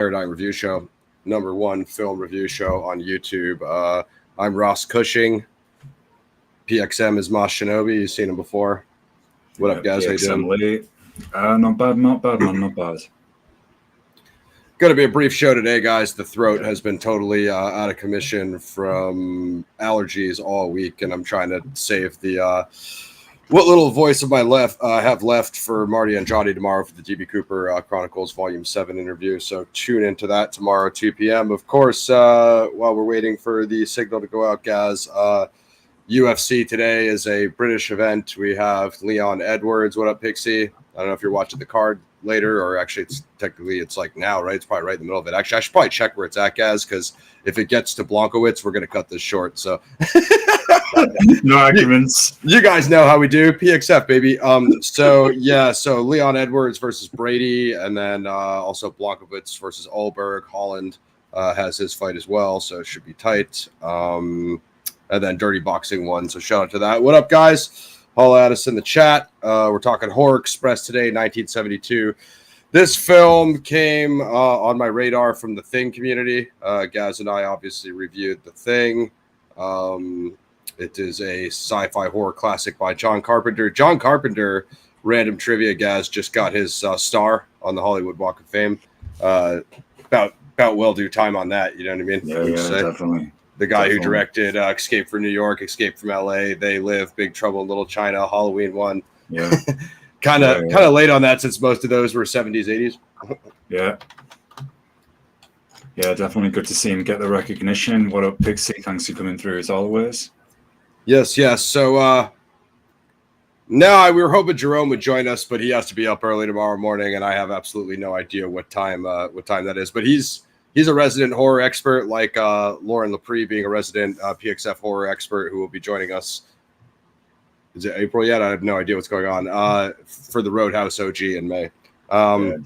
Paradigm Review Show, #1 film review show on YouTube. I'm Ross Cushing. PXM is Moss Shinobi. You've seen him before. What up, guys? PXM how you doing? Not bad, man, not bad. Going to be a brief show today, guys. The throat has been totally out of commission from allergies all week, and I'm trying to save the what little voice of my have left for Marty Andrade tomorrow for the DB Cooper Chronicles Volume 7 interview. So tune into that tomorrow, 2 p.m. Of course, while we're waiting for the signal to go out, guys, UFC today is a British event. We have Leon Edwards. What up, Pixie? I don't know if you're watching the card later, or actually it's like now, right? It's probably right in the middle of it. Actually, I should probably check where it's at, guys, because if it gets to Blankowitz, we're going to cut this short. So no arguments. You guys know how we do. PXF, baby. So Leon Edwards versus Brady, and then also Blankowitz versus Olberg. Holland has his fight as well, so it should be tight. And then Dirty Boxing 1, so shout out to that. What up, guys? Holla at us in the chat. We're talking Horror Express today, 1972. This film came on my radar from the Thing community. Gaz and I obviously reviewed The Thing. It is a sci-fi horror classic by John Carpenter. John Carpenter, random trivia, Gaz, just got his star on the Hollywood Walk of Fame. About well due time on that, you know what I mean? Yeah, definitely. The guy who directed Escape from New York, Escape from LA, They Live, Big Trouble in Little China, Halloween 1. Yeah. kind of late on that since most of those were 70s, 80s. Yeah. Yeah, definitely good to see him get the recognition. What up, Pixie? Thanks for coming through as always. Yes. So now we were hoping Jerome would join us, but he has to be up early tomorrow morning, and I have absolutely no idea what time that is. But he's a resident horror expert, like Lauren Lepre being a resident PXF horror expert who will be joining us. Is it April yet? I have no idea what's going on for the Roadhouse OG in May. Bong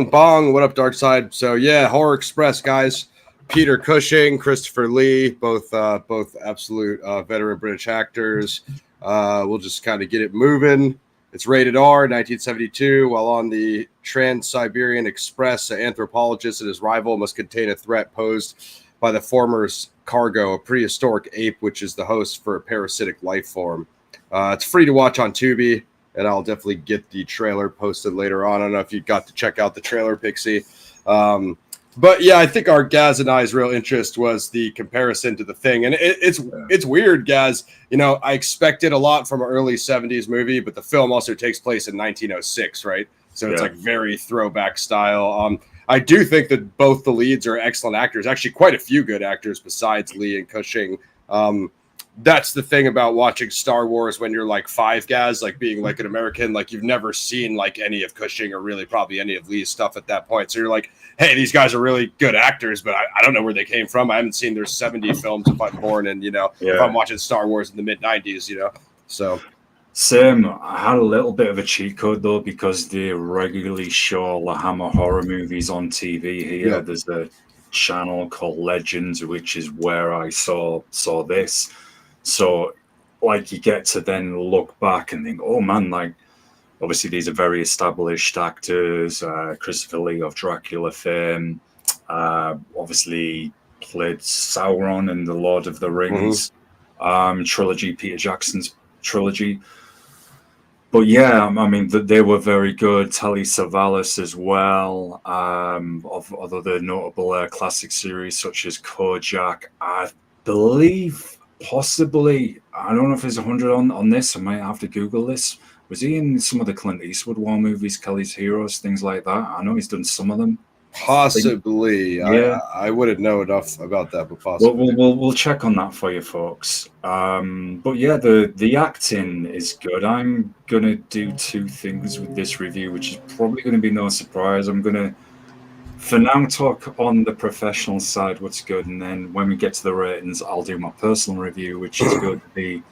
bong. What up, Dark Side? So yeah, Horror Express, guys. Peter Cushing, Christopher Lee, both absolute veteran British actors. We'll just kind of get it moving. It's rated R, 1972. While on the trans-Siberian Express, an anthropologist and his rival must contain a threat posed by the former's cargo, a prehistoric ape, which is the host for a parasitic life form. It's free to watch on Tubi, and I'll definitely get the trailer posted later on. I don't know if you got to check out the trailer, Pixie. But yeah, I think our Gaz and I's real interest was the comparison to The Thing. And it's weird, Gaz. You know, I expected a lot from an early 70s movie, but the film also takes place in 1906, right? So it's like very throwback style. I do think that both the leads are excellent actors. Actually, quite a few good actors besides Lee and Cushing. That's the thing about watching Star Wars when you're like 5, guys, like being like an American, like you've never seen like any of Cushing or really probably any of Lee's stuff at that point. So you're like, hey, these guys are really good actors, but I don't know where they came from. I haven't seen their 70 films if I'm born and, if I'm watching Star Wars in the mid 90s, so. Same. I had a little bit of a cheat code though, because they regularly show the Hammer horror movies on TV here. Yeah. There's a channel called Legends, which is where I saw this. So, like, you get to then look back and think, oh, man, like, obviously these are very established actors. Christopher Lee of Dracula fame, obviously played Sauron in the Lord of the Rings trilogy, Peter Jackson's trilogy. But, yeah, I mean, they were very good. Telly Savalas as well, of other notable classic series such as Kojak. I believe... Possibly, I don't know if there's 100 on this. I might have to Google this. Was he in some of the Clint Eastwood war movies, Kelly's Heroes, things like that? I know he's done some of them. Possibly. Yeah. I wouldn't know enough about that, but possibly. We'll check on that for you, folks. But yeah, the acting is good. I'm going to do 2 things with this review, which is probably going to be no surprise. I'm going to, for now, talk on the professional side, what's good, and then when we get to the ratings, I'll do my personal review, which is going to be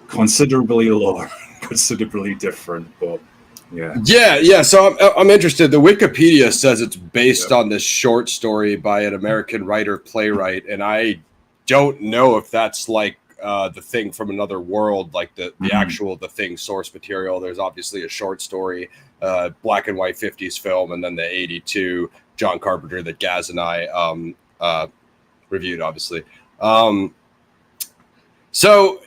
considerably lower, considerably different, but yeah. So I'm interested. The Wikipedia says it's based on this short story by an American writer playwright, and I don't know if that's like The Thing from Another World, like the actual The Thing source material. There's obviously a short story black and white 50s film, and then the 82 John Carpenter that Gaz and I reviewed, obviously. So,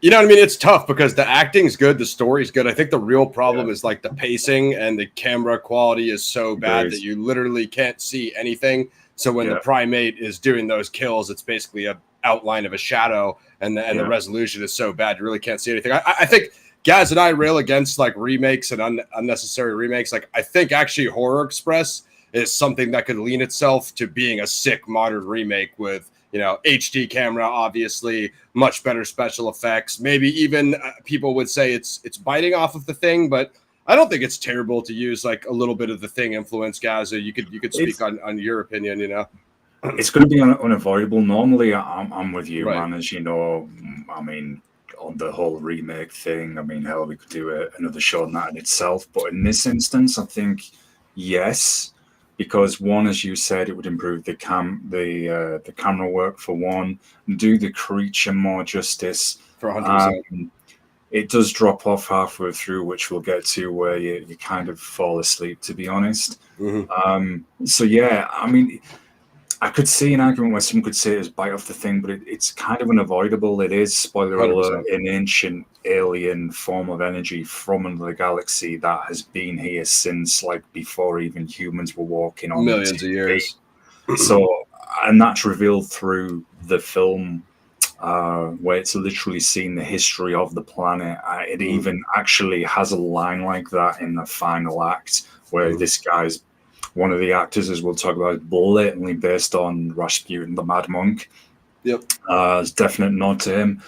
you know what I mean? It's tough because the acting's good, the story's good. I think the real problem is like the pacing, and the camera quality is so bad that you literally can't see anything. So when the primate is doing those kills, it's basically a outline of a shadow, and the resolution is so bad you really can't see anything. I think Gaz and I rail against like remakes and unnecessary remakes. Like, I think actually Horror Express is something that could lean itself to being a sick modern remake with, you know, HD camera, obviously, much better special effects. Maybe even people would say it's biting off of The Thing, but I don't think it's terrible to use like a little bit of The Thing influence, Gaza. You could speak on your opinion, you know. It's going to be unavoidable. Normally, I'm with you, man. As you know, I mean, on the whole remake thing, I mean, hell, we could do another show on that in itself. But in this instance, I think yes. Because one, as you said, it would improve the camera work for one, do the creature more justice. For 100%. It does drop off halfway through, which we'll get to, where you kind of fall asleep, to be honest. So yeah, I mean, I could see an argument where someone could say it's bite off The Thing, but it's kind of unavoidable. It is, spoiler alert, an ancient alien form of energy from another galaxy that has been here since like before even humans were walking on millions of years. So, and that's revealed through the film, where it's literally seen the history of the planet. It even actually has a line like that in the final act, where this guy's, one of the actors, as we'll talk about, is blatantly based on Rasputin, the Mad Monk. It's definite nod to him.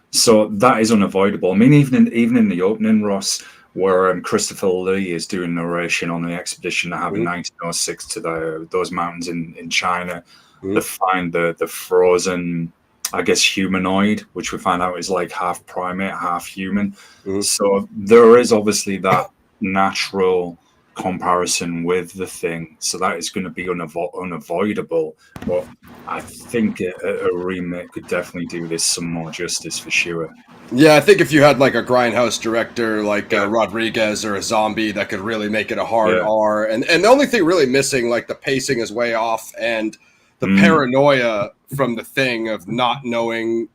So that is unavoidable. I mean, even in the opening, Ross, where Christopher Lee is doing narration on the expedition they have in 1906 to those mountains in China, to find the frozen, I guess, humanoid, which we find out is like half primate, half human. So there is obviously that natural comparison with The Thing, so that is going to be unavoidable. But I think a remake could definitely do this some more justice for sure. Yeah, I think if you had like a grindhouse director like Rodriguez or a Zombie that could really make it a hard R, and the only thing really missing, like the pacing is way off, and the paranoia from The Thing of not knowing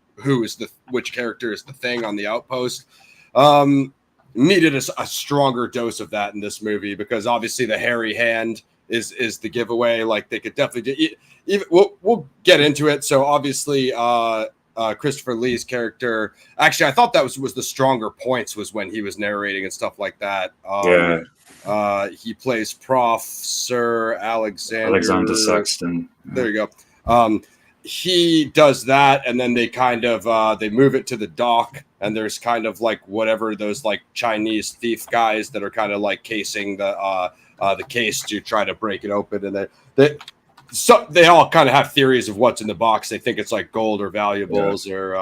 which character is the Thing on the outpost. Needed a stronger dose of that in this movie, because obviously the hairy hand is the giveaway. Like, they could definitely do. We'll get into it. So obviously, Christopher Lee's character. Actually, I thought that was the stronger points was when he was narrating and stuff like that. He plays Prof. Sir Alexander Saxton. There you go. He does that, and then they kind of they move it to the dock, and there's kind of like whatever those like Chinese thief guys that are kind of like casing the case to try to break it open, and they all kind of have theories of what's in the box. They think it's like gold or valuables or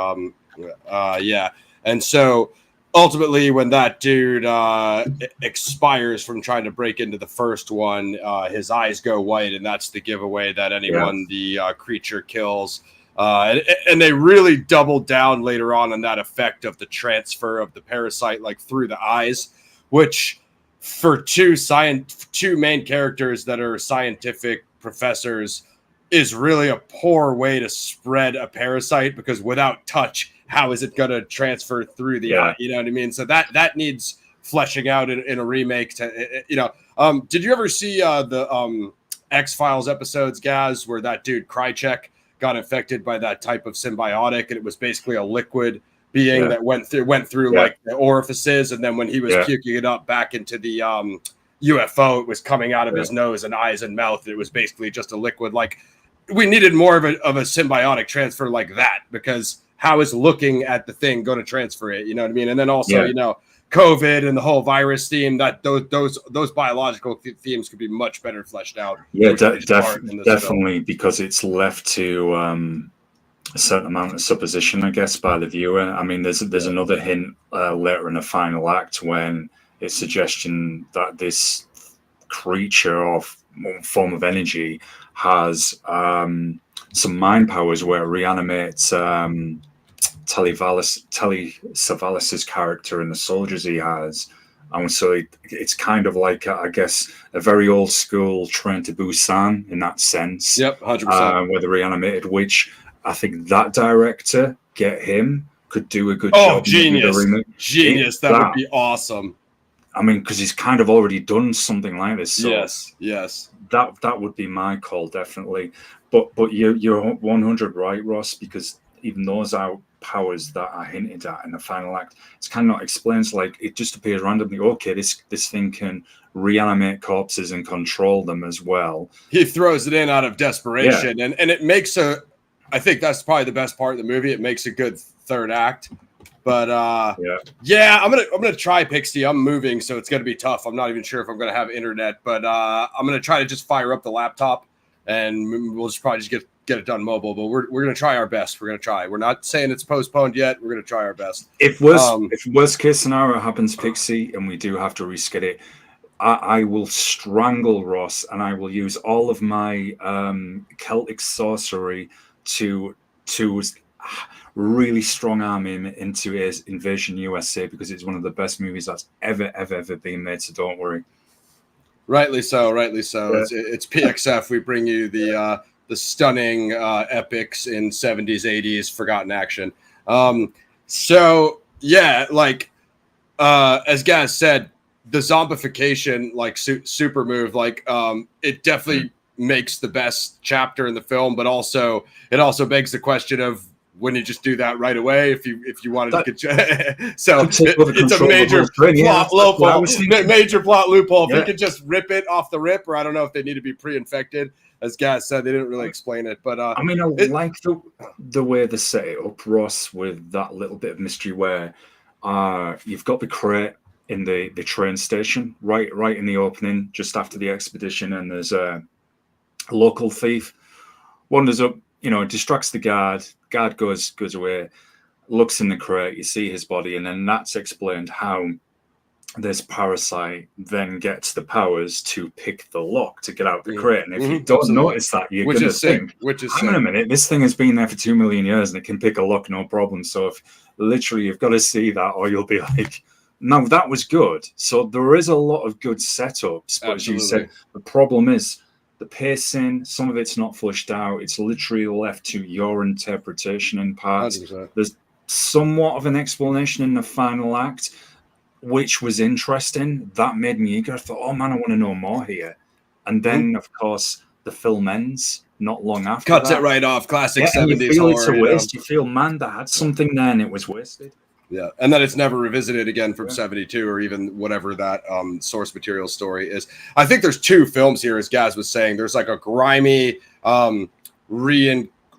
and so ultimately, when that dude expires from trying to break into the first one, his eyes go white, and that's the giveaway that anyone the creature kills. And they really doubled down later on that effect of the transfer of the parasite, like through the eyes, which for two main characters that are scientific professors is really a poor way to spread a parasite, because without touch, how is it going to transfer through the eye? You know what I mean? So that needs fleshing out in a remake. Did you ever see the X-Files episodes, Gaz, where that dude Krychek got infected by that type of symbiotic, and it was basically a liquid being that went through like the orifices, and then when he was puking it up back into the UFO, it was coming out of his nose and eyes and mouth. It was basically just a liquid. Like, we needed more of a symbiotic transfer like that, because how is looking at the thing going to transfer it? You know what I mean? And then also, COVID and the whole virus theme, that those biological themes could be much better fleshed out. Yeah, definitely, because it's left to a certain amount of supposition, I guess, by the viewer. I mean, there's another hint later in the final act when it's suggestion that this creature or form of energy has some mind powers where it reanimates Telly Savalas's character and the soldiers he has, And so it's kind of like, I guess, a very old school Train to Busan in that sense. Yep, 100%. Where they reanimated, which I think that director, get him, could do a good Oh, job. genius. Genius. That would be awesome. I mean, because he's kind of already done something like this. So yes. That would be my call, definitely. But you're 100 right, Ross, because even those are powers that are hinted at in the final act. It's kind of not explained. Like, it just appears randomly. Okay, this thing can reanimate corpses and control them as well. He throws it in out of desperation, and it makes I think that's probably the best part of the movie. It makes a good third act. But I'm gonna try Pixie. I'm moving, so it's gonna be tough. I'm not even sure if I'm gonna have internet, but I'm gonna try to just fire up the laptop, and we'll just probably get it done mobile. But we're gonna try our best. We're gonna try. We're not saying it's postponed yet. We're gonna try our best. If worst case scenario happens, Pixie, and we do have to reschedule it, I will strangle Ross, and I will use all of my Celtic sorcery to really strong arm him into his Invasion USA, because it's one of the best movies that's ever been made. So don't worry. Rightly so. Yeah. It's PXF. We bring you the stunning epics in 70s, 80s, forgotten action. So yeah, like as Gaz said, the zombification, like super move, like it definitely makes the best chapter in the film, but also it also begs the question of, when you just do that right away, if you wanted to get so it's a major plot loophole. Major plot loophole. If you could just rip it off the rip, or I don't know if they need to be pre-infected. As Gaz said, they didn't really explain it, but I mean, I like the way they set it up, Ross, with that little bit of mystery where you've got the crate in the train station right in the opening, just after the expedition, and there's a local thief wanders up, distracts the guard. Guard goes away, looks in the crate, you see his body, and then that's explained how this parasite then gets the powers to pick the lock to get out the crate. And if you don't notice that, you're going to think, hang on a minute, this thing has been there for 2 million years and it can pick a lock, no problem. So if literally you've got to see that, or you'll be like, no, that was good. So there is a lot of good setups, but as you said, the problem is the pacing, some of it's not flushed out. It's literally left to your interpretation in parts. 100%. There's somewhat of an explanation in the final act, which was interesting. That made me eager. I thought, oh man, I want to know more here. And then, of course, the film ends not long after. Cuts it right off. Classic 70s you feel horror. It's a waste. You feel, man, that had something there and it was wasted. Yeah, and then it's never revisited again from 72 or even whatever that source material story is. I think there's two films here, as Gaz was saying. There's like a grimy,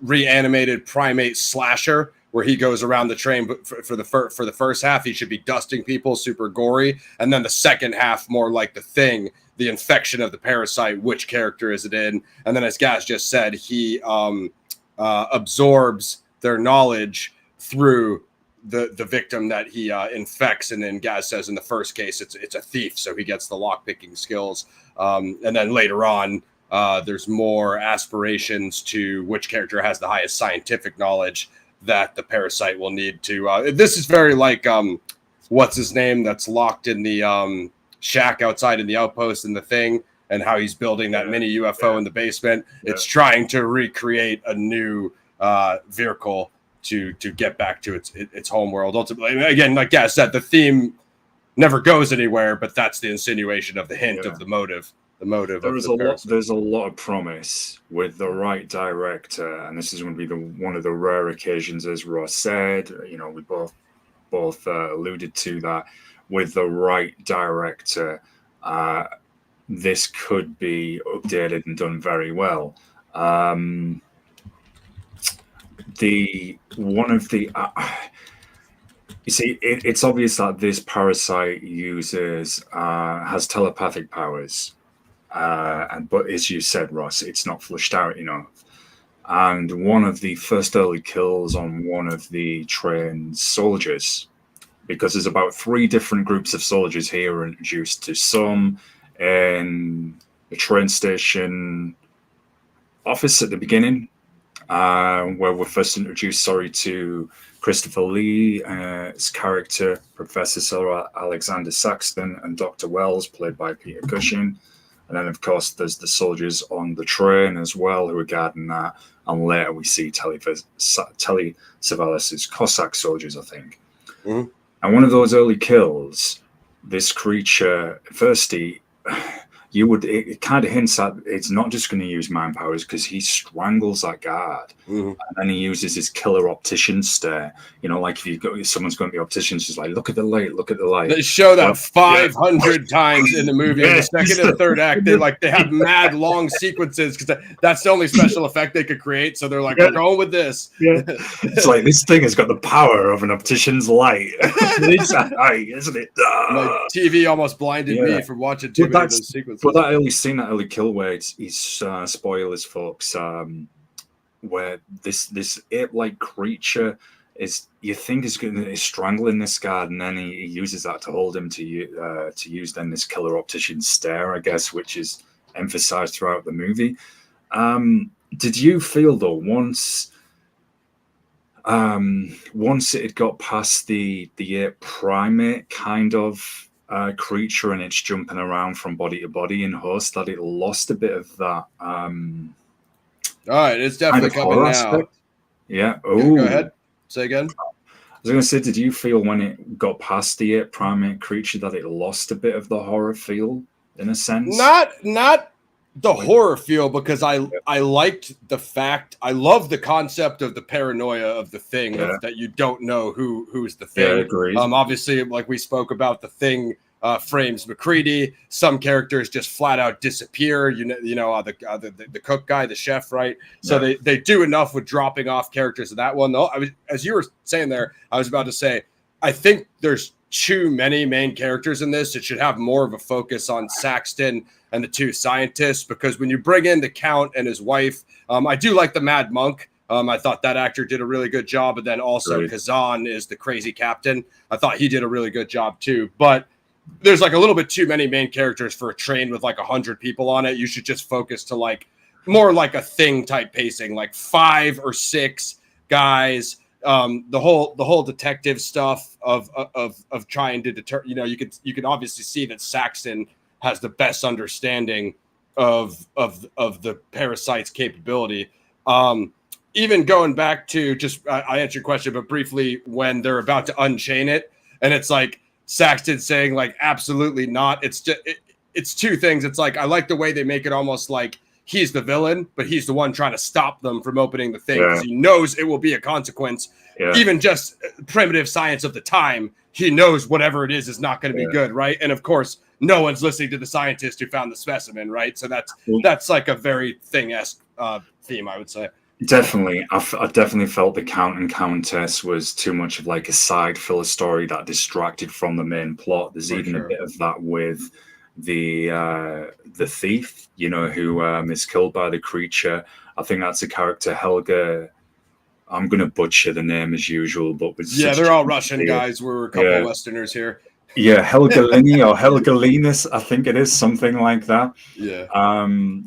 reanimated primate slasher where he goes around the train. But for the first half, he should be dusting people, super gory, and then the second half, more like The Thing, the infection of the parasite. Which character is it in? And then, as Gaz just said, he absorbs their knowledge through the victim that he infects, and then Gaz says in the first case it's a thief, so he gets the lock picking skills, and then later on there's more aspirations to which character has the highest scientific knowledge that the parasite will need to this is very like what's his name that's locked in the shack outside in the outpost in The Thing, and how he's building that mini UFO in the basement. It's trying to recreate a new vehicle to get back to its home world. Ultimately, again, like Gaz said, the theme never goes anywhere, but that's the insinuation of the hint of the motive. The motive. There's a lot of promise with the right director, and this is going to be one of the rare occasions, as Ross said. We both alluded to that. With the right director, this could be updated and done very well. You see, it's obvious that this parasite has telepathic powers, but as you said, Ross, it's not flushed out enough. And one of the first early kills on one of the trained soldiers, because there's about 3 different groups of soldiers here introduced to some in the train station office at the beginning. where we're first introduced, to Christopher Lee's character, Professor Sir Alexander Saxton, and Dr. Wells, played by Peter Cushing. And then, of course, there's the soldiers on the train as well who are guarding that. And later we see Telly Savalas's Cossack soldiers, I think. Mm-hmm. And one of those early kills, this creature, firstly, it kind of hints at it's not just going to use mind powers, because he strangles that guard, and then he uses his killer optician stare. Like if someone's going to be opticians, just like, look at the light, look at the light. They show that 500 times in the movie. In the second and third act, they have mad long sequences because that's the only special effect they could create. So they're like, we're going with this. Yeah. It's like, this thing has got the power of an optician's light. It's a eye, isn't it? My TV almost blinded me from watching too many of those sequences. But that early scene, that early kill, where he's spoilers, folks, where this ape-like creature you think is strangling this guard, and then he uses that to hold him to use then this killer optician stare, I guess, which is emphasized throughout the movie. Did you feel though once it had got past the ape primate kind of creature and it's jumping around from body to body in Host, that it lost a bit of that all right, it's definitely kind of coming now aspect? Yeah. Go ahead, say again. I was going to say, did you feel when it got past the ape primate creature that it lost a bit of the horror feel, in a sense? Not the horror feel, because I liked the fact, I love the concept of the paranoia of the thing, that you don't know who's the thing. Yeah, agreed. Obviously, like we spoke about, the thing frames McCready. Some characters just flat out disappear. The cook guy, the chef, right? So they do enough with dropping off characters of that one. Though as you were saying there, I was about to say, I think there's too many main characters in this. It should have more of a focus on Saxton and the two scientists, because when you bring in the Count and his wife, I do like the Mad Monk. I thought that actor did a really good job. And then also Kazan is the crazy captain. I thought he did a really good job too. But there's like a little bit too many main characters for a train with like 100 people on it. You should just focus to like more like a Thing type pacing, like 5 or 6 guys. The whole detective stuff of trying to deter, you can obviously see that Saxton has the best understanding of the parasite's capability. Even going back to just, I answered your question, but briefly, when they're about to unchain it, and it's like Saxton saying like, absolutely not. It's just, it's two things. It's like, I like the way they make it almost like he's the villain, but he's the one trying to stop them from opening the thing, because he knows it will be a consequence. Even just primitive science of the time, he knows whatever it is not going to be good, right? And of course, no one's listening to the scientist who found the specimen, right? So that's like a very Thing-esque theme, I would say. Definitely. I definitely felt the Count and Countess was too much of like a side filler story that distracted from the main plot. There's a bit of that with the thief, who is killed by the creature. I think that's a character, Helga. I'm going to butcher the name as usual, but they're all Russian guys. We're a couple of Westerners here. Yeah, Helga Lini or Helga Linus, I think it is, something like that. Yeah.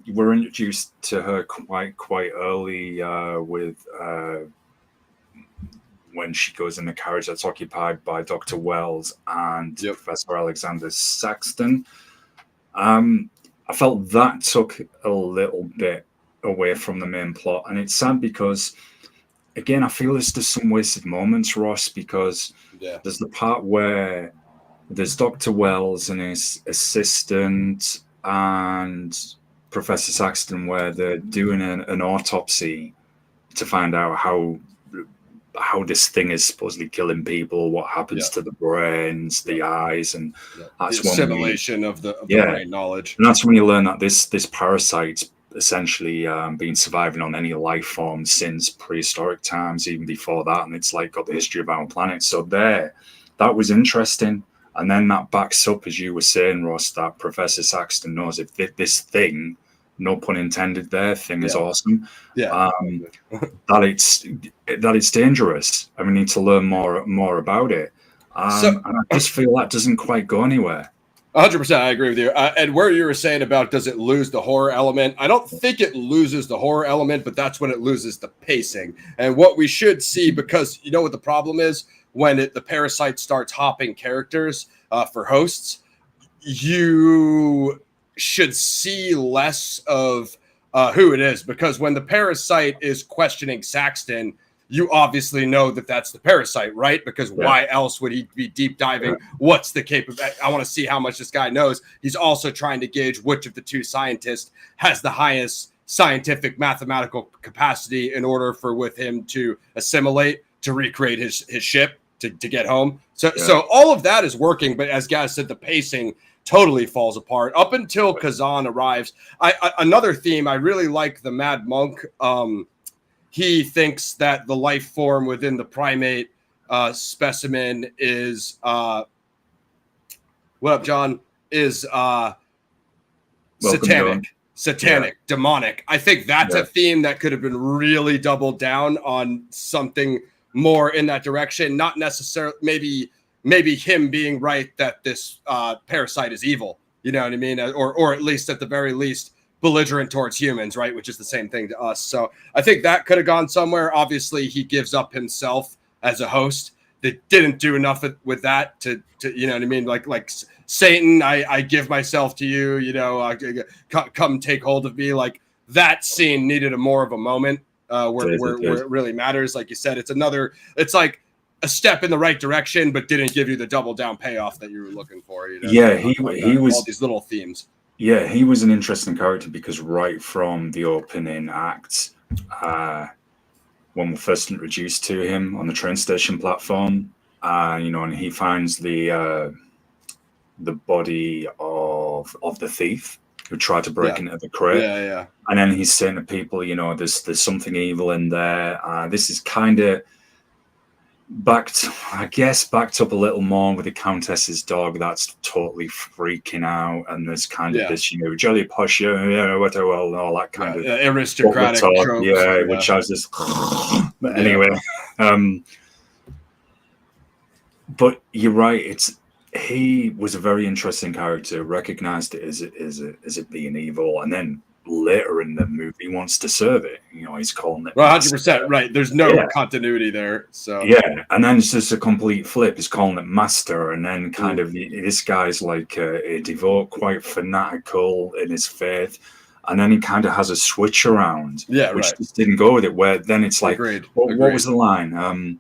We're introduced to her quite early with when she goes in the carriage that's occupied by Dr. Wells and Professor Alexander Saxton. I felt that took a little bit away from the main plot, and it's sad because, again, I feel there's some wasted moments, Ross, because there's the part where there's Dr. Wells and his assistant and Professor Saxton, where they're doing an autopsy to find out how this thing is supposedly killing people, what happens to the brains, the eyes, and that's the assimilation of the brain knowledge. And that's when you learn that this parasite's essentially been surviving on any life form since prehistoric times, even before that, and it's like got the history of our planet. So that was interesting. And then that backs up, as you were saying, Ross, that Professor Saxton knows if this thing, no pun intended there, thing is awesome. That it's dangerous. And we need to learn more about it. And I just feel that doesn't quite go anywhere. 100%, I agree with you. And where you were saying about does it lose the horror element? I don't think it loses the horror element, but that's when it loses the pacing. And what we should see, because you know what the problem is when the parasite starts hopping characters for hosts, you should see less of who it is, because when the parasite is questioning Saxton, you obviously know that that's the parasite, right? Because why else would he be deep diving? What's the capability? I want to see how much this guy knows. He's also trying to gauge which of the two scientists has the highest scientific mathematical capacity in order for with him to assimilate, to recreate his ship to get home. So all of that is working, but as Gaz said, the pacing totally falls apart up until Kazan arrives. Another theme, I really like the Mad Monk. He thinks that the life form within the primate specimen is what up, John? Is satanic, demonic. I think that's a theme that could have been really doubled down on something more in that direction. Not necessarily, maybe him being right that this parasite is evil. You know what I mean? Or at least at the very least, belligerent towards humans, right? Which is the same thing to us. So I think that could have gone somewhere. Obviously, he gives up himself as a host. They didn't do enough with that to you know what I mean? Like Satan, I give myself to you, you know, come take hold of me. Like that scene needed more of a moment where it really matters. Like you said, it's like a step in the right direction, but didn't give you the double down payoff that you were looking for. You know? Yeah, he was all these little themes. Yeah, he was an interesting character because right from the opening act, when we're first introduced to him on the train station platform, you know, and he finds the body of the thief who tried to break into the crate. And then he's saying to people, you know, there's something evil in there. This is kind of backed up a little more with the Countess's dog that's totally freaking out, and there's kind of this, you know, jolly posh, whatever, all that kind of aristocratic tropes, which I was just but anyway, but you're right, he was a very interesting character, recognized it as it being evil, and then later in the movie wants to serve it. You know, he's calling it 100% right. There's no continuity there. So and then it's just a complete flip. He's calling it master, and then kind of this guy's like a devout, quite fanatical in his faith, and then he kind of has a switch around, which just didn't go with it. Where then it's like, what was the line?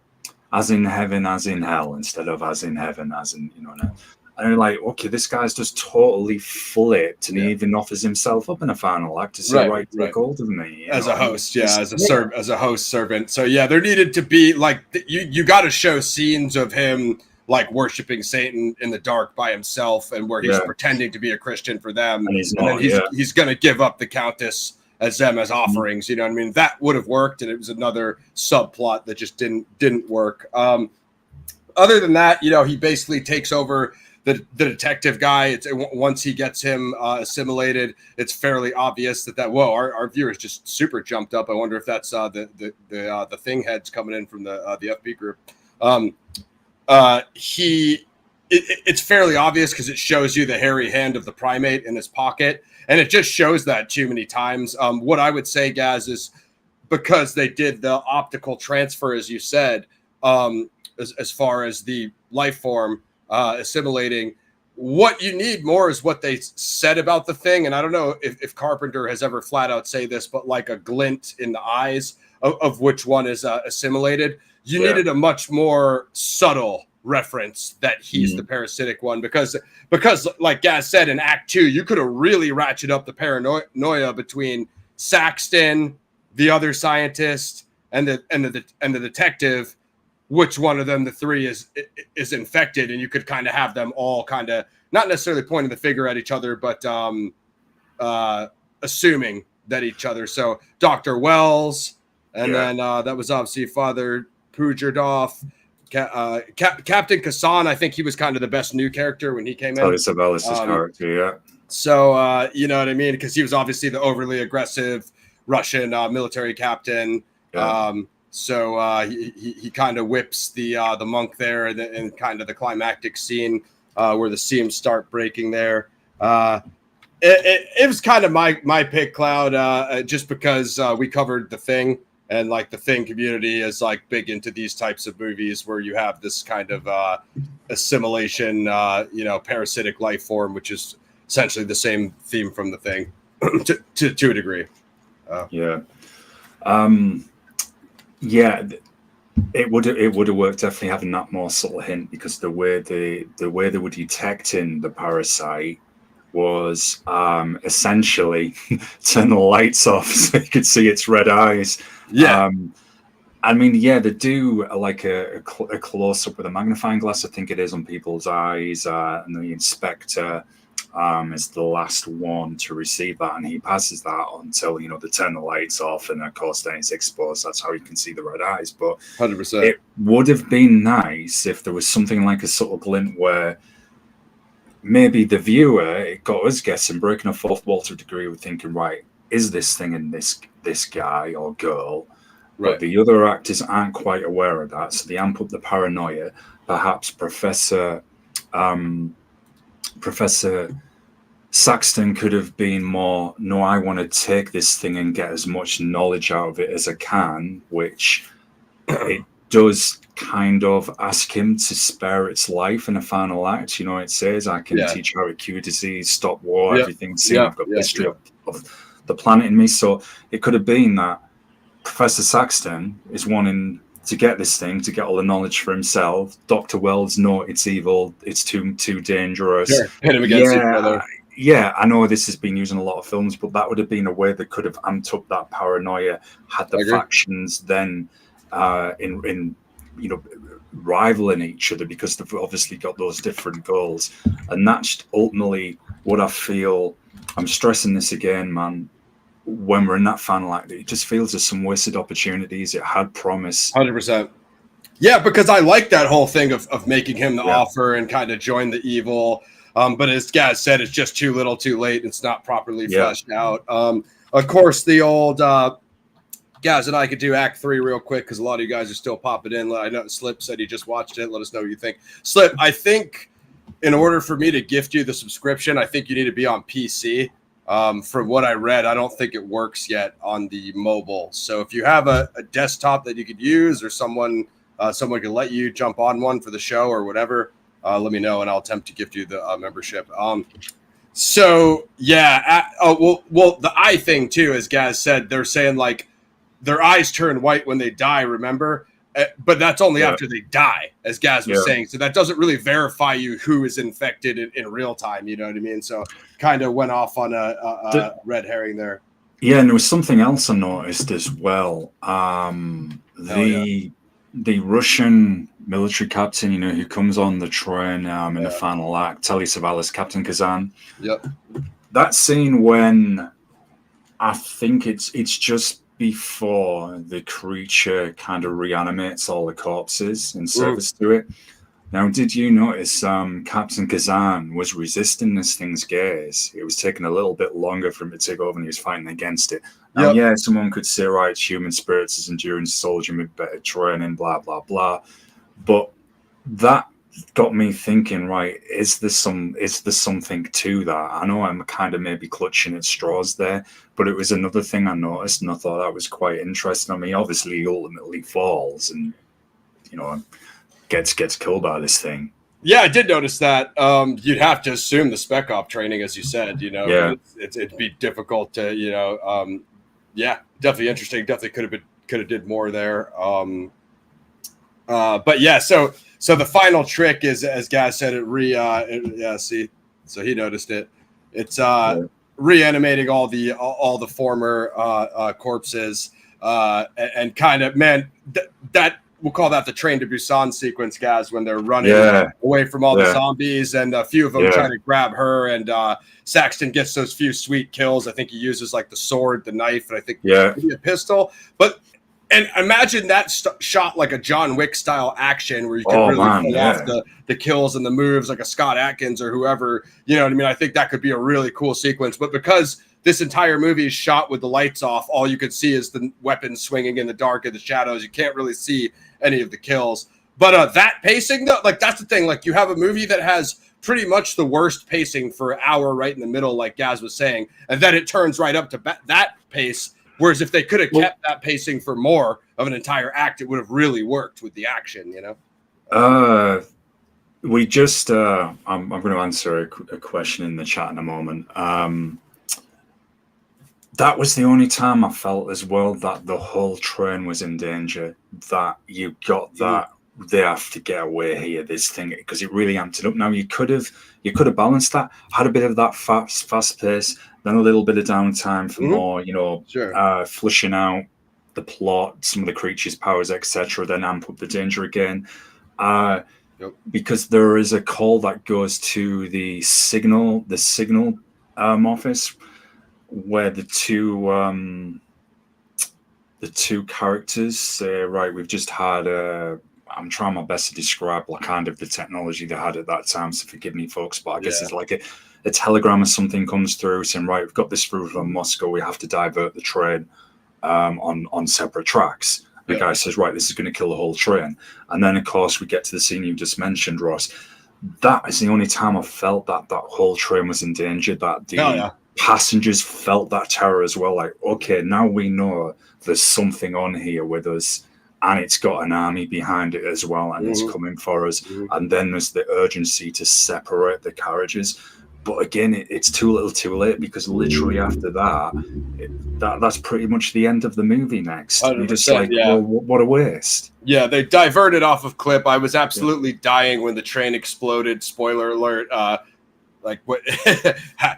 As in heaven, as in hell, instead of as in heaven, as in, you know. And they're like, okay, this guy's just totally flipped, and he even offers himself up in a final act to say, take hold of me. As a host, as a host servant. So there needed to be like you got to show scenes of him like worshiping Satan in the dark by himself, and where he's pretending to be a Christian for them, and then he's going to give up the Countess as them as offerings. You know what I mean? That would have worked, and it was another subplot that just didn't work. Other than that, you know, he basically takes over the detective guy. Once he gets him assimilated, it's fairly obvious that our viewers just super jumped up. I wonder if that's the thing heads coming in from the FB group. It's fairly obvious because it shows you the hairy hand of the primate in his pocket, and it just shows that too many times. What I would say, Gaz, is because they did the optical transfer, as you said, as far as the life form assimilating, what you need more is what they said about the thing. And I don't know if Carpenter has ever flat out say this, but like a glint in the eyes of which one is assimilated. You needed a much more subtle reference that he's the parasitic one, because like Gaz said, in Act 2, you could have really ratcheted up the paranoia between Saxton, the other scientist, and the detective. Which one of them, the three, is infected, and you could kind of have them all kind of not necessarily pointing the finger at each other, but assuming that each other. So Dr. Wells, and then that was obviously Father Pujardov. Captain Kassan, I think he was kind of the best new character when he came in. Isabella's character, So you know what I mean, because he was obviously the overly aggressive Russian military captain. So he kind of whips the monk there in kind of the climactic scene. where the seams start breaking there. It was kind of my pick, Cloud, just because we covered The Thing, and like the Thing community is like big into these types of movies where you have this kind of assimilation, parasitic life form, which is essentially the same theme from The Thing to a degree. It would have worked definitely having that more subtle hint, because the way they were detecting the parasite was essentially turn the lights off so you could see its red eyes. They do like a close up with a magnifying glass, I think it is, on people's eyes, and the inspector is the last one to receive that, and he passes that until they turn the lights off, and of course then it's exposed. That's how you can see the red eyes. But 100%, it would have been nice if there was something like a subtle glint where maybe the viewer, it got us guessing, breaking a fourth wall to a degree, with thinking, right, is this thing in this guy or girl? right? But the other actors aren't quite aware of that, so they amp up the paranoia. Perhaps Professor Saxton could have been more, no, I want to take this thing and get as much knowledge out of it as I can, which it does kind of ask him to spare its life in a final act. It says, I can teach how to cure disease, stop war, everything. I've got history of the planet in me. So it could have been that Professor Saxton is wanting to get this thing, to get all the knowledge for himself. Dr. Wells, no, it's evil, it's too dangerous. Sure. Hit him against each other. Yeah, I know this has been used in a lot of films, but that would have been a way that could have amped up that paranoia, had the factions then in rivaling each other, because they've obviously got those different goals. And that's ultimately what I feel. I'm stressing this again, man. When we're in that final act, it just feels there's some wasted opportunities. It had promise. 100%. Yeah, because I like that whole thing of making him the offer and kind of join the evil. But as Gaz said, it's just too little too late. It's not properly fleshed out. Of course, the old Gaz and I could do Act 3 real quick, because a lot of you guys are still popping in. I know Slip said he just watched it. Let us know what you think. Slip, I think in order for me to gift you the subscription, I think you need to be on PC. From what I read, I don't think it works yet on the mobile. So if you have a desktop that you could use, or someone can let you jump on one for the show or whatever, let me know and I'll attempt to gift you the membership. The eye thing too, as Gaz said, they're saying like their eyes turn white when they die, remember? But that's only after they die, as Gaz was saying. So that doesn't really verify you who is infected in real time. You know what I mean? So kind of went off on a red herring there. Yeah, and there was something else I noticed as well. The Russian military captain, who comes on the train in the final act, Telly Savalas, Captain Kazan. Yep. That scene when I think it's just before the creature kind of reanimates all the corpses in service to it. Now, did you notice Captain Kazan was resisting this thing's gaze? It was taking a little bit longer for him to take over, and he was fighting against it. Now, someone could say, right, it's human spirits, it's endurance, soldier with better training, blah, blah, blah. But that got me thinking, right, is there something to that? I know I'm kind of maybe clutching at straws there, but it was another thing I noticed, and I thought that was quite interesting. I mean, obviously he ultimately falls and gets killed by this thing. Yeah, I did notice that. You'd have to assume the spec op training, as you said, it'd be difficult to, definitely interesting. Definitely could have did more there. But yeah, so the final trick is, as Gaz said, so he noticed it. It's reanimating all the former corpses, and kind of, man, that we'll call that the Train to Busan sequence, Gaz, when they're running away from all the zombies, and a few of them trying to grab her, and Saxton gets those few sweet kills. I think he uses like the sword, the knife, and I think maybe a pistol. And imagine that shot like a John Wick style action, where you can pull off the kills and the moves like a Scott Adkins or whoever. You know what I mean? I think that could be a really cool sequence. But because this entire movie is shot with the lights off, all you could see is the weapons swinging in the dark of the shadows. You can't really see any of the kills. But that pacing, though, like that's the thing. Like you have a movie that has pretty much the worst pacing for an hour right in the middle, like Gaz was saying, and then it turns right up to that pace. Whereas if they could have kept that pacing for more of an entire act, it would have really worked with the action, you know? We just, I'm going to answer a question in the chat in a moment. That was the only time I felt as well that the whole train was in danger, that you got that they have to get away here, this thing, because it really amped it up. Now you could have balanced that, had a bit of that fast pace, then a little bit of downtime for more, you know, flushing out the plot, some of the creatures' powers, etc. Then amp up the danger again, because there is a call that goes to the signal office, where the two characters say, right, we've just had I'm trying my best to describe like kind of the technology they had at that time, so forgive me folks, but I guess it's like a telegram or something comes through saying, right, we've got this through from Moscow, we have to divert the train on separate tracks. The guy says, right, this is going to kill the whole train. And then of course we get to the scene you just mentioned, Ross. That is the only time I felt that whole train was in danger, that the passengers felt that terror as well. Like, okay, now we know there's something on here with us, and it's got an army behind it as well, and it's coming for us. And then there's the urgency to separate the carriages. But again, it's too little too late, because literally after that's pretty much the end of the movie next. You're just like, well, what a waste. Yeah, they diverted off of clip. I was absolutely dying when the train exploded. Spoiler alert. Like what?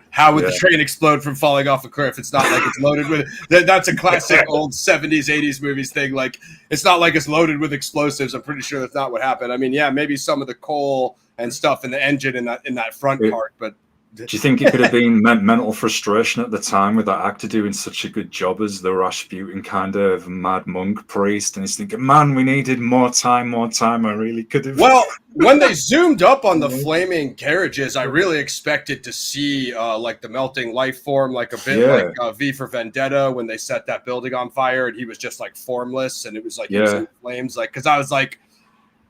How would the train explode from falling off a cliff? It's not like it's loaded with. That's a classic old 70s, 80s movies thing. Like, it's not like it's loaded with explosives. I'm pretty sure that's not what happened. I mean, yeah, maybe some of the coal and stuff in the engine in that front part, but. Do you think it could have been mental frustration at the time with that actor doing such a good job as the Rasputin kind of mad monk priest? And he's thinking, man, we needed more time. I really could have. Well, when they zoomed up on the flaming carriages, I really expected to see like the melting life form, like a bit like V for Vendetta when they set that building on fire and he was just like formless and it was like in flames. Like, because I was like,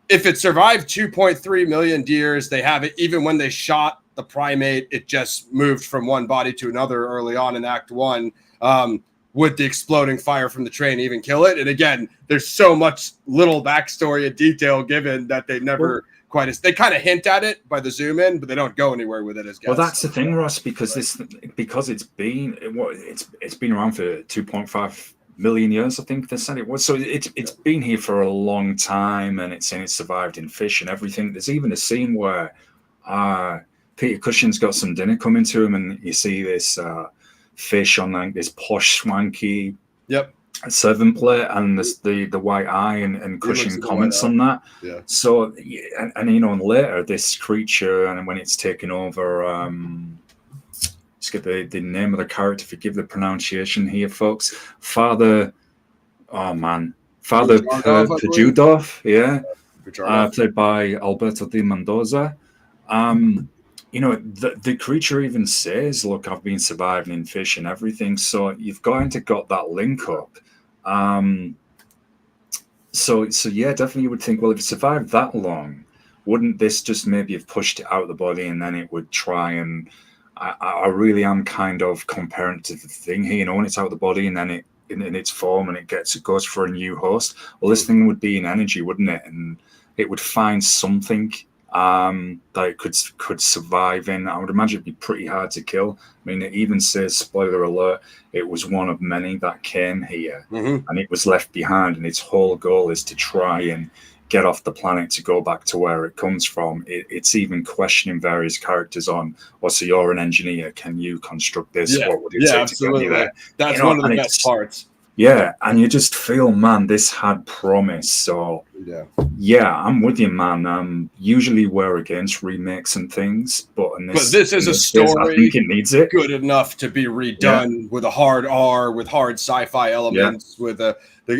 if it survived 2.3 million years, they have it. Even when they shot the primate, it just moved from one body to another early on in Act 1. Would the exploding fire from the train even kill it? And again, there's so much little backstory and detail given that they never they kind of hint at it by the zoom in, but they don't go anywhere with it. Well, that's the thing, Ross, because it's been around for 2.5 million years, I think they said it was. So it's been here for a long time, and it's survived in fish and everything. There's even a scene where Peter Cushing's got some dinner coming to him, and you see this fish on like this posh, swanky serving plate, and the white eye, and Cushing comments on that. Yeah. So, and you know, and later this creature, and when it's taken over, let's get the name of the character. Forgive the pronunciation here, folks. Father Pajudov, played by Alberto de Mendoza. You know, the creature even says, look, I've been surviving in fish and everything. So you've got that link up. So yeah, definitely you would think, well, if it survived that long, wouldn't this just maybe have pushed it out of the body, and then it would try and I really am kind of comparing it to the thing here, you know, when it's out of the body and then it in its form and it goes for a new host. Well, this thing would be in energy, wouldn't it? And it would find something that it could survive in. I would imagine it'd be pretty hard to kill. I mean, it even says, spoiler alert, it was one of many that came here, and it was left behind, and its whole goal is to try and get off the planet to go back to where it comes from. It's even questioning various characters on, well, so you're an engineer, can you construct this? What would it take to get you there? That's one of the best parts. Yeah, and you just feel, man, this had promise. So, yeah, I'm with you, man. Usually we're against remakes and things, but this is a story. I think it needs it good enough to be redone with a hard R, with hard sci-fi elements, with I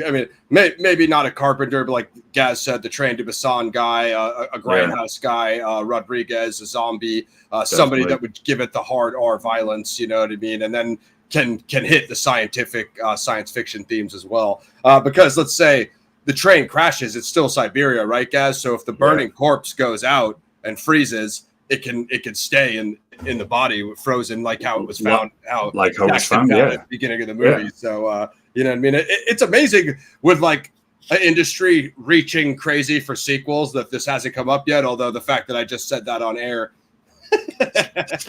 mean, maybe not a Carpenter, but like Gaz said, the Train to Busan guy, a Grindhouse guy, Rodriguez, a zombie, somebody that would give it the hard R violence, you know what I mean? And then can hit the scientific science fiction themes as well. Because let's say the train crashes, it's still Siberia, right, Gaz? So if the burning corpse goes out and freezes, it can stay in the body frozen, like how it was found, how it was found, at the beginning of the movie. Yeah. So you know what I mean? It's amazing with like an industry reaching crazy for sequels that this hasn't come up yet. Although the fact that I just said that on air,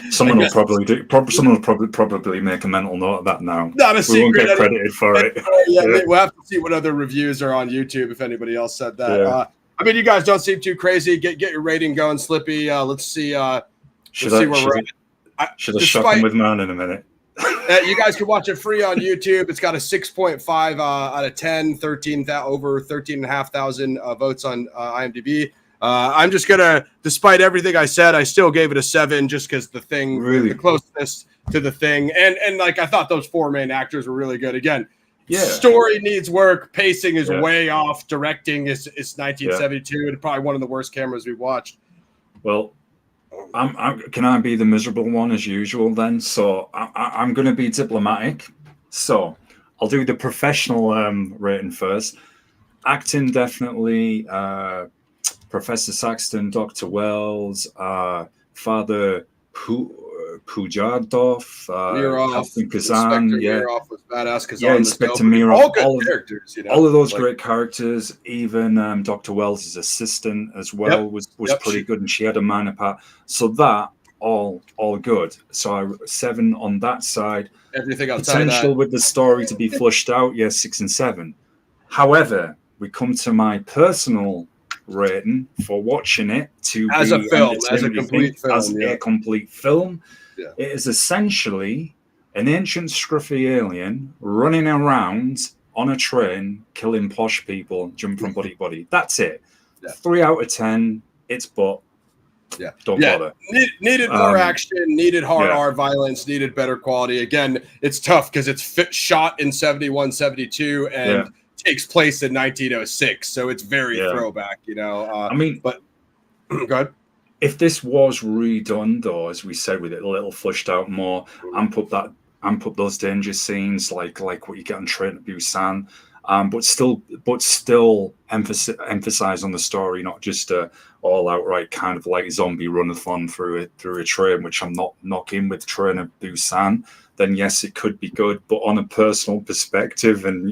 someone will probably make a mental note of that now. Not a secret. We won't get credited for it. Yeah, we'll have to see what other reviews are on YouTube if anybody else said that. Yeah. I mean, you guys don't seem too crazy. Get your rating going, Slippy. Let's see. Should have shot him with mine in a minute. You guys can watch it free on YouTube. It's got a 6.5 out of 10, over 13,500 votes on IMDb. I'm just gonna, despite everything I said, I still gave it a 7 just because the thing, the closeness to the thing, and like I thought those 4 main actors were really good. Again, story needs work, pacing is way off, directing is 1972, and probably one of the worst cameras we've watched. Well, can I be the miserable one as usual then? So I'm going to be diplomatic. So I'll do the professional rating first. Acting, definitely. Professor Saxton, Dr. Wells, Father Pujardov, Captain Kazan, Mirov was badass. Kazan, Inspector Mirov, all good characters, you know, all of those great characters. Even Dr. Wells' assistant as well was pretty good, and she had a minor part. So that all good. So 7 on that side. Everything outside potential with the story to be flushed out, 6 and 7. However, we come to my personal rating for watching it to as a film, as a complete film, a complete film. It is essentially an ancient scruffy alien running around on a train, killing posh people, jumping from body to body. That's it. 3 out of 10. It's but don't bother. Needed more action, needed hard R violence, needed better quality. Again, it's tough because it's shot in 71, 72 and takes place in 1906, so it's very throwback, you know. I mean, but go ahead. If this was redone, though, as we said, with it a little flushed out more, and put those danger scenes like what you get on Train to Busan, but still emphasize on the story, not just all outright kind of like zombie run-a-thon through a train, which I'm not knocking with Train to Busan. Then yes, it could be good. But on a personal perspective, and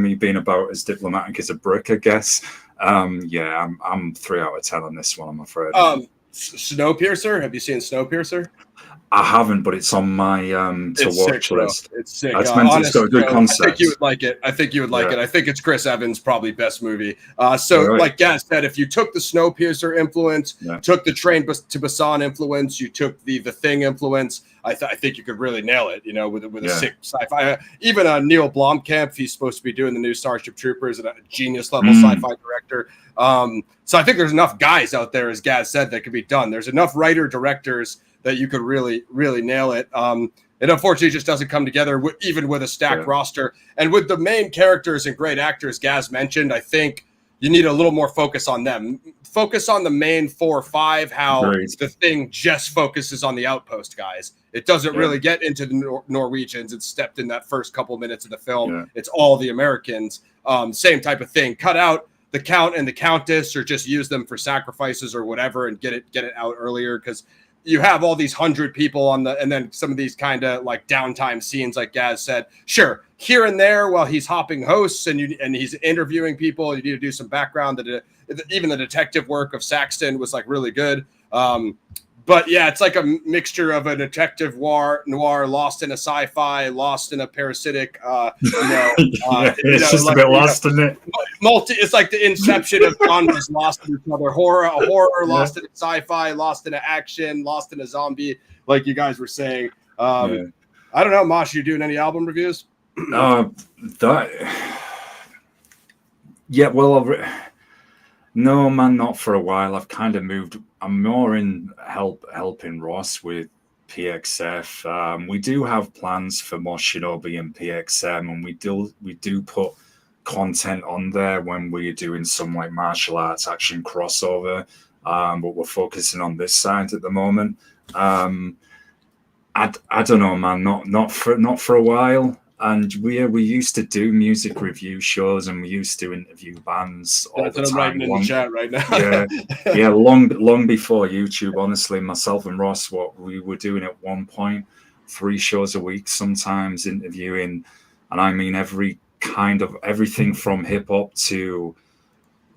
me being about as diplomatic as a brick, I guess, I'm 3 out of 10 on this one, I'm afraid. Snowpiercer, have you seen Snowpiercer? I haven't, but it's on my to watch list. It's sick. It's got a good concept. I think you would like it. I think it's Chris Evans' probably best movie. Like Gaz said, if you took the Snowpiercer influence, took the Train to Busan influence, you took the Thing influence, I think you could really nail it. You know, with a sick sci-fi. Even Neil Blomkamp, he's supposed to be doing the new Starship Troopers, and a genius level sci-fi director. So I think there's enough guys out there, as Gaz said, that could be done. There's enough writer directors that you could really, really nail it. It unfortunately just doesn't come together, even with a stacked roster. And with the main characters and great actors Gaz mentioned, I think you need a little more focus on them. Focus on the main 4 or 5, how the Thing just focuses on the outpost guys. It doesn't really get into the Norwegians. It's stepped in that first couple minutes of the film. Yeah. It's all the Americans. Same type of thing. Cut out the Count and the Countess, or just use them for sacrifices or whatever, and get it out earlier, because you have all these 100 people and then some of these kind of like downtime scenes, like Gaz said, sure, here and there while he's hopping hosts and he's interviewing people, you need to do some background. Even the detective work of Saxton was like really good. But yeah, it's like a mixture of a detective noir lost in a sci-fi, lost in a parasitic, it's just like, a bit lost, isn't it? It's like the inception of genres lost in each other. Horror lost in a sci-fi, lost in an action, lost in a zombie, like you guys were saying. I don't know, Mosh, you doing any album reviews? No, man, not for a while. I've kind of moved. I'm more in helping Ross with PXF. We do have plans for more Shinobi and PXM, and we do put content on there when we're doing some like martial arts action crossover. But we're focusing on this side at the moment. I don't know, man. Not for a while. And we used to do music review shows, and we used to interview bands all That's the what I'm time. writing in the chat right now. Yeah, long before YouTube. Honestly, myself and Ross, what we were doing at one point, 3 shows a week, sometimes interviewing, and I mean every kind of everything from hip hop to,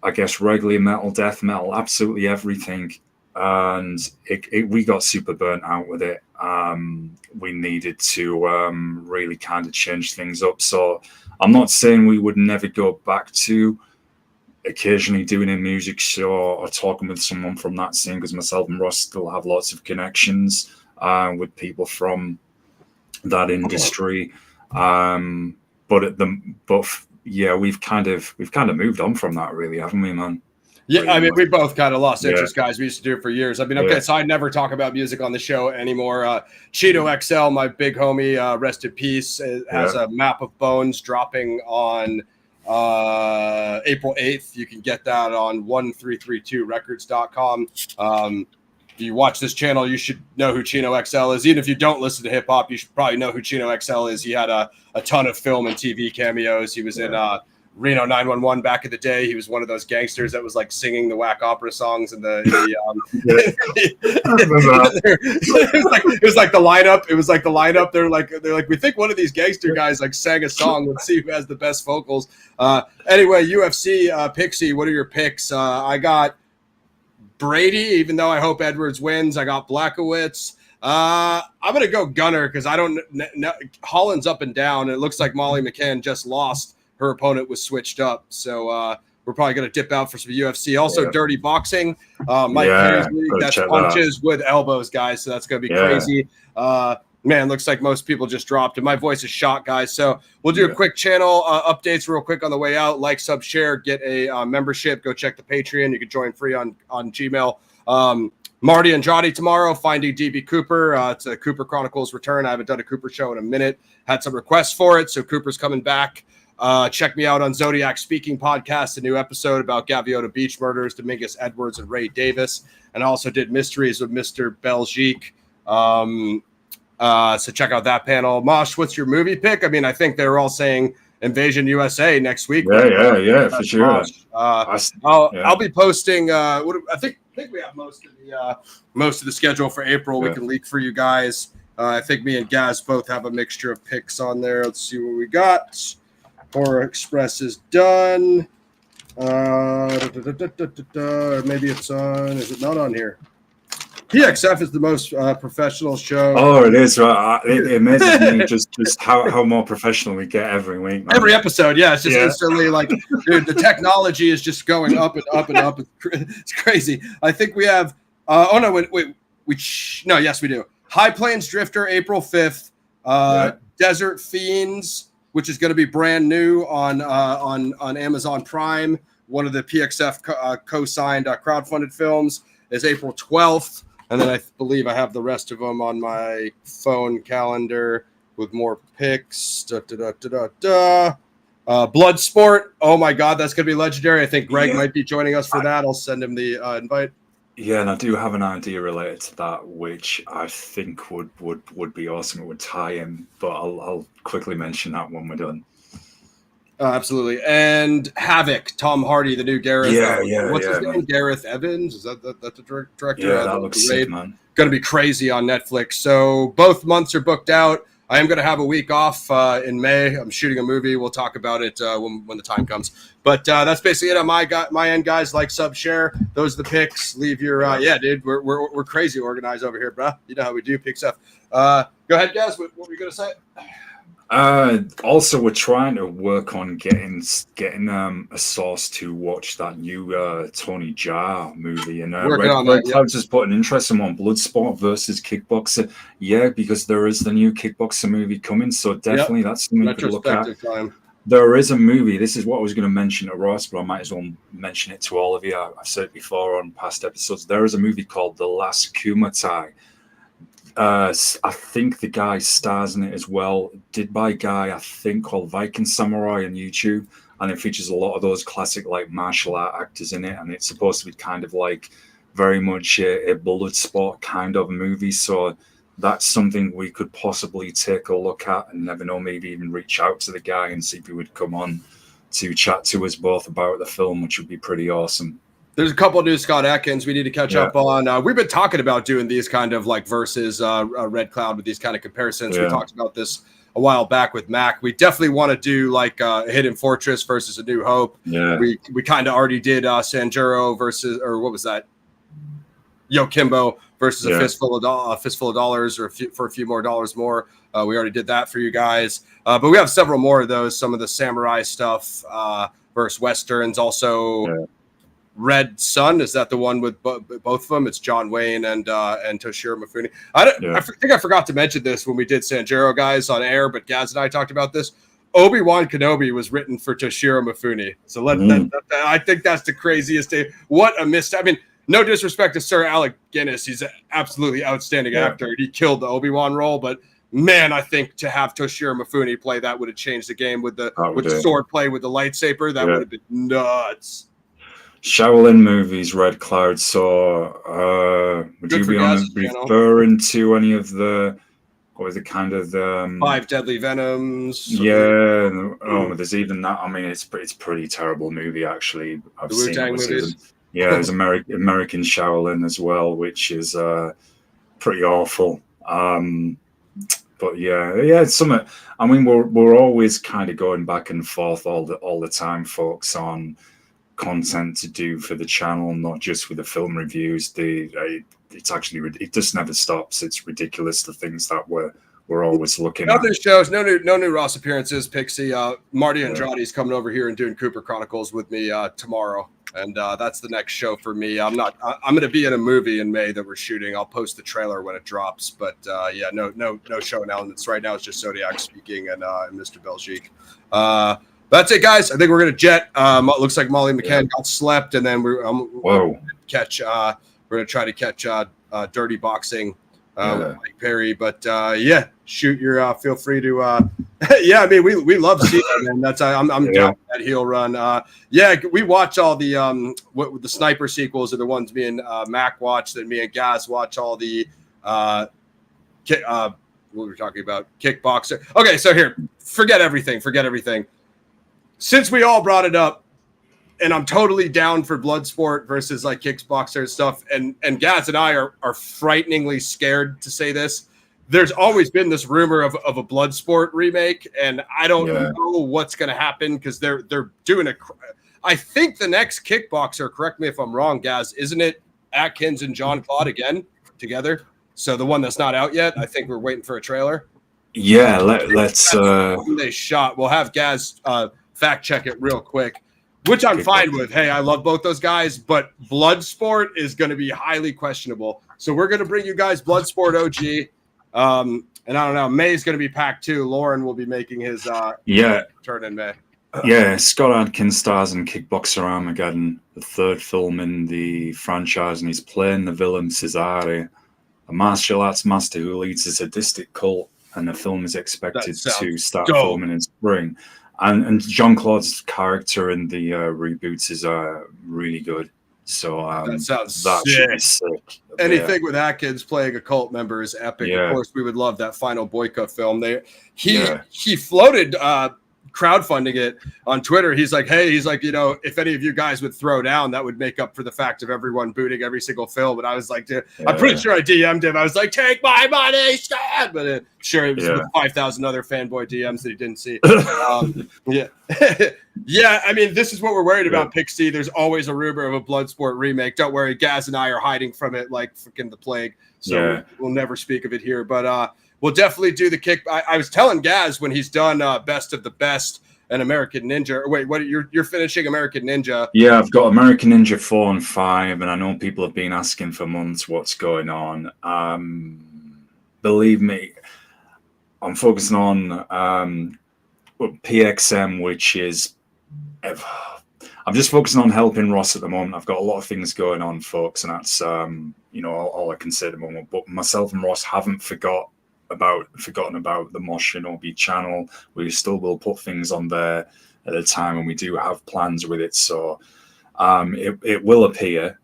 I guess, regular metal, death metal, absolutely everything. And we got super burnt out with it. We needed to really kind of change things up. So I'm not saying we would never go back to occasionally doing a music show or talking with someone from that scene, because myself and Ross still have lots of connections with people from that industry. Yeah, we've kind of moved on from that, really, haven't we, man? Yeah, I mean, we both kind of lost interest, Yeah. guys. We used to do it for years. I mean, okay, so I never talk about music on the show anymore. Cheeto XL, my big homie, rest in peace, has a Map of Bones dropping on April 8th. You can get that on 1332records.com. If you watch this channel, you should know who Chino XL is. Even if you don't listen to hip hop, you should probably know who Chino XL is. He had a ton of film and TV cameos. He was in Reno 911 back in the day. He was one of those gangsters that was like singing the whack opera songs it was like the lineup. It was like the lineup. They're like, we think one of these gangster guys like sang a song. Let's see who has the best vocals. Anyway, UFC Pixie, what are your picks? I got Brady, even though I hope Edwards wins. I got Blackowitz. I'm gonna go Gunner because I don't know. Holland's up and down. It looks like Molly McCann just lost. Her opponent was switched up, so we're probably going to dip out for some UFC. Also, Dirty Boxing, Mike Perry's league. That's punches with elbows, guys. So that's going to be crazy. Man, looks like most people just dropped, and my voice is shot, guys. So we'll do a quick channel updates real quick on the way out. Like, sub, share, get a membership. Go check the Patreon. You can join free on Gmail. Marty Andrade tomorrow, Finding DB Cooper. It's a Cooper Chronicles return. I haven't done a Cooper show in a minute. Had some requests for it, so Cooper's coming back. Check me out on Zodiac Speaking Podcast, a new episode about Gaviota Beach murders, Dominguez Edwards and Ray Davis. And I also did Mysteries with Mr. Belgique. So check out that panel. Mosh, what's your movie pick? I mean, I think they're all saying Invasion USA next week. Yeah, for sure. I'll be posting. I think we have most of the schedule for April. We can leak for you guys. I think me and Gaz both have a mixture of picks on there. Let's see what we got. Horror Express is done. Maybe it's on. Is it not on here? PXF is the most professional show. Oh, it is. Right. It amazes me just how more professional we get every week. Man. Every episode, it's just instantly like, dude, the technology is just going up and up and up. It's crazy. I think we have. Yes, we do. High Plains Drifter, April 5th. Desert Fiends, which is going to be brand new on Amazon Prime. One of the PXF co-signed crowdfunded films is April 12th. And then I believe I have the rest of them on my phone calendar with more picks. Bloodsport. Oh, my God, that's going to be legendary. I think Greg might be joining us for that. I'll send him the invite. Yeah, and I do have an idea related to that, which I think would be awesome. It would tie in, but I'll quickly mention that when we're done. Absolutely. And Havoc, Tom Hardy, the new Gareth. What's his name? Man. Gareth Evans? Is that the director? Yeah, that looks sick, man. Going to be crazy on Netflix. So both months are booked out. I am going to have a week off in May. I'm shooting a movie. We'll talk about it when the time comes. But that's basically it on my end, guys. Like, sub, share. Those are the picks. Leave your dude. We're crazy organized over here, bro. You know how we do pick stuff. Go ahead, guys. What were you going to say? Also, we're trying to work on getting a source to watch that new Tony Jaa movie, and Red Cloud just put an interesting one: Bloodsport versus Kickboxer. Yeah, because there is the new Kickboxer movie coming, so definitely that's something to look at. There is a movie. This is what I was going to mention to Ross, but I might as well mention it to all of you. I've said it before on past episodes. There is a movie called The Last Kumatai. I think the guy stars in it as well. Did by a guy I think called Viking Samurai on YouTube, and it features a lot of those classic like martial art actors in it. And it's supposed to be kind of like very much a blood sport kind of movie. So that's something we could possibly take a look at, and never know, maybe even reach out to the guy and see if he would come on to chat to us both about the film, which would be pretty awesome. There's a couple new Scott Atkins we need to catch up on. We've been talking about doing these kind of like versus Red Cloud with these kind of comparisons. We talked about this a while back with Mac. We definitely want to do like Hidden Fortress versus A New Hope. Yeah. We kind of already did Sanjuro versus, or what was that? Yokimbo versus a fistful of dollars, or for a few more dollars more. We already did that for you guys, but we have several more of those. Some of the samurai stuff versus westerns. Also, Red Sun, is that the one with both of them? It's John Wayne and Toshiro Mifune. I think I forgot to mention this when we did Sanjuro guys on air, but Gaz and I talked about this. Obi-Wan Kenobi was written for Toshiro Mifune, so I think that's the craziest day. What a mistake! I mean, no disrespect to Sir Alec Guinness, he's an absolutely outstanding actor. He killed the Obi-Wan role, but man, I think to have Toshiro Mifune play that would have changed the game with the sword play with the lightsaber. That would have been nuts. Shaolin movies, Red Cloud. So, would you be referring to any of the, or the kind of the 5 Deadly Venoms? There's even that. I mean, it's a pretty terrible movie actually. I've the Wu-Tang movies. There's American Shaolin as well, which is pretty awful. But it's something. I mean, we're always kind of going back and forth all the time, folks, on content to do for the channel, not just with the film reviews. It's actually, it just never stops. It's ridiculous, the things that we're always looking at. Other shows, no new Ross appearances. Pixie, Marty Andrade's coming over here and doing Cooper Chronicles with me tomorrow. And that's the next show for me. I'm going to be in a movie in May that we're shooting. I'll post the trailer when it drops. But no showing elements right now. It's just Zodiac speaking and Mr. Belgique. That's it, guys. I think we're going to jet. Looks like Molly McCann got slept, and then we're going to try to catch Dirty Boxing with Mike Perry. But shoot your. Feel free to. I mean, we love seeing it, and that's I'm down with that heel run. We watch all the the sniper sequels are the ones me and Mac watch. Then me and Gaz watch all the what were we talking about? Kickboxer. Okay, so here, forget everything. Since we all brought it up, and I'm totally down for Bloodsport versus like Kickboxer stuff, and Gaz and I are frighteningly scared to say this. There's always been this rumor of a Bloodsport remake, and I don't know what's going to happen because they're doing I think the next Kickboxer, correct me if I'm wrong, Gaz, isn't it Atkins and John Claude again together? So the one that's not out yet, I think we're waiting for a trailer. Yeah, let's. They shot. We'll have Gaz fact check it real quick, which I'm fine with. Hey, I love both those guys, but Bloodsport is going to be highly questionable. So we're going to bring you guys Bloodsport OG. And I don't know, May's going to be packed too. Lauren will be making his turn in May. Scott Adkins stars in Kickboxer Armageddon, the third film in the franchise, and he's playing the villain Cesare, a martial arts master who leads a sadistic cult, and the film is expected to start filming in spring. And John Claude's character in the reboots is really good. So that should be sick. Anything with Atkins playing a cult member is epic. Of course, we would love that final Boyka film. He floated crowdfunding it on Twitter. He's like, if any of you guys would throw down, that would make up for the fact of everyone booting every single film. And I was like, I'm pretty sure I DM'd him. I was like, take my money, Scott. But it was with 5,000 other fanboy DMs that he didn't see. I mean, this is what we're worried about, Pixie. There's always a rumor of a Bloodsport remake. Don't worry, Gaz and I are hiding from it like freaking the plague. So we'll never speak of it here. But we'll definitely do the kick. I was telling Gaz when he's done Best of the Best and American Ninja. Wait, what? You're finishing American Ninja? Yeah, I've got American Ninja 4 and 5, and I know people have been asking for months what's going on. Believe me, I'm focusing on PXM, which is. I'm just focusing on helping Ross at the moment. I've got a lot of things going on, folks, and that's all I can say at the moment. But myself and Ross haven't forgotten about the Mosh Shinobi channel. We still will put things on there at a time, and we do have plans with it. So it will appear.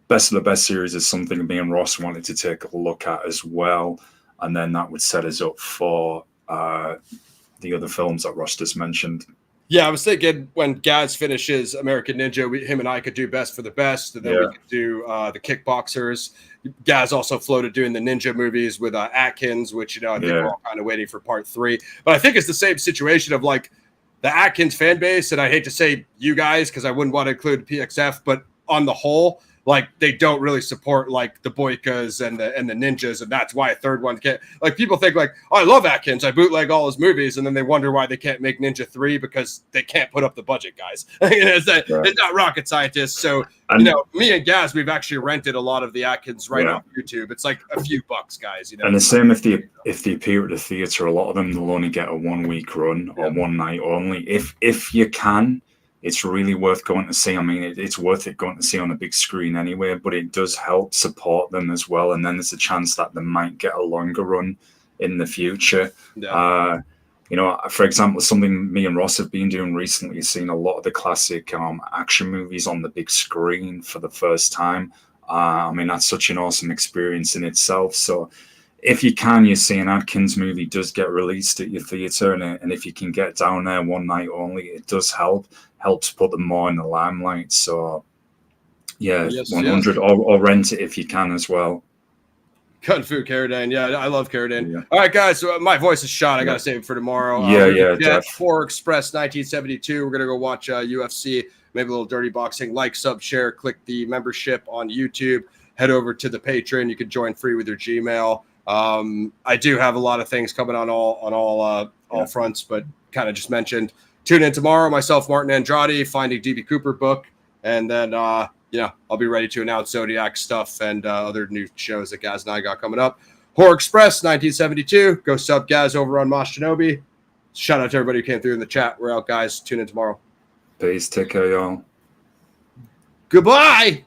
Best of the Best series is something me and Ross wanted to take a look at as well, and then that would set us up for the other films that Ross just mentioned. Yeah, I was thinking when Gaz finishes American Ninja, him and I could do Best for the Best, and then we could do the Kickboxers. Gaz also floated doing the Ninja movies with Atkins, which, I think we're all kind of waiting for part 3. But I think it's the same situation of like the Atkins fan base, and I hate to say you guys because I wouldn't want to include PXF, but on the whole, like they don't really support like the Boykas and the Ninjas, and that's why a third one can't. Like people think like, oh, I love Atkins, I bootleg all his movies, and then they wonder why they can't make Ninja 3 because they can't put up the budget, guys. It's not rocket scientists. So me and Gaz, we've actually rented a lot of the Atkins off YouTube. It's like a few bucks, guys. And the same if they appear at the theater, a lot of them they'll only get a 1 week run or one night only. If you can. It's really worth going to see. I mean, it's worth it going to see on a big screen anyway, but it does help support them as well. And then there's a chance that they might get a longer run in the future. Yeah. For example, something me and Ross have been doing recently is seeing a lot of the classic action movies on the big screen for the first time. I mean, that's such an awesome experience in itself. So if you can, you see an Atkins movie does get released at your theater, and if you can get down there one night only, it does helps put them more in the limelight. So yeah, 100 or rent it if you can as well. Kung Fu Carradine. Yeah, I love Carradine. Yeah. All right, guys. So my voice is shot. I got to save it for tomorrow. Horror Express 1972. We're going to go watch UFC, maybe a little dirty boxing. Like, sub, share, click the membership on YouTube. Head over to the Patreon. You can join free with your Gmail. I do have a lot of things coming on all fronts, but kind of just mentioned. Tune in tomorrow. Myself, Martin Andrade, Finding DB Cooper book, and then I'll be ready to announce Zodiac stuff and other new shows that Gaz and I got coming up. Horror Express 1972. Go sub Gaz over on Mosh Shinobi. Shout out to everybody who came through in the chat. We're out, guys. Tune in tomorrow. Peace. Take care, y'all. Goodbye.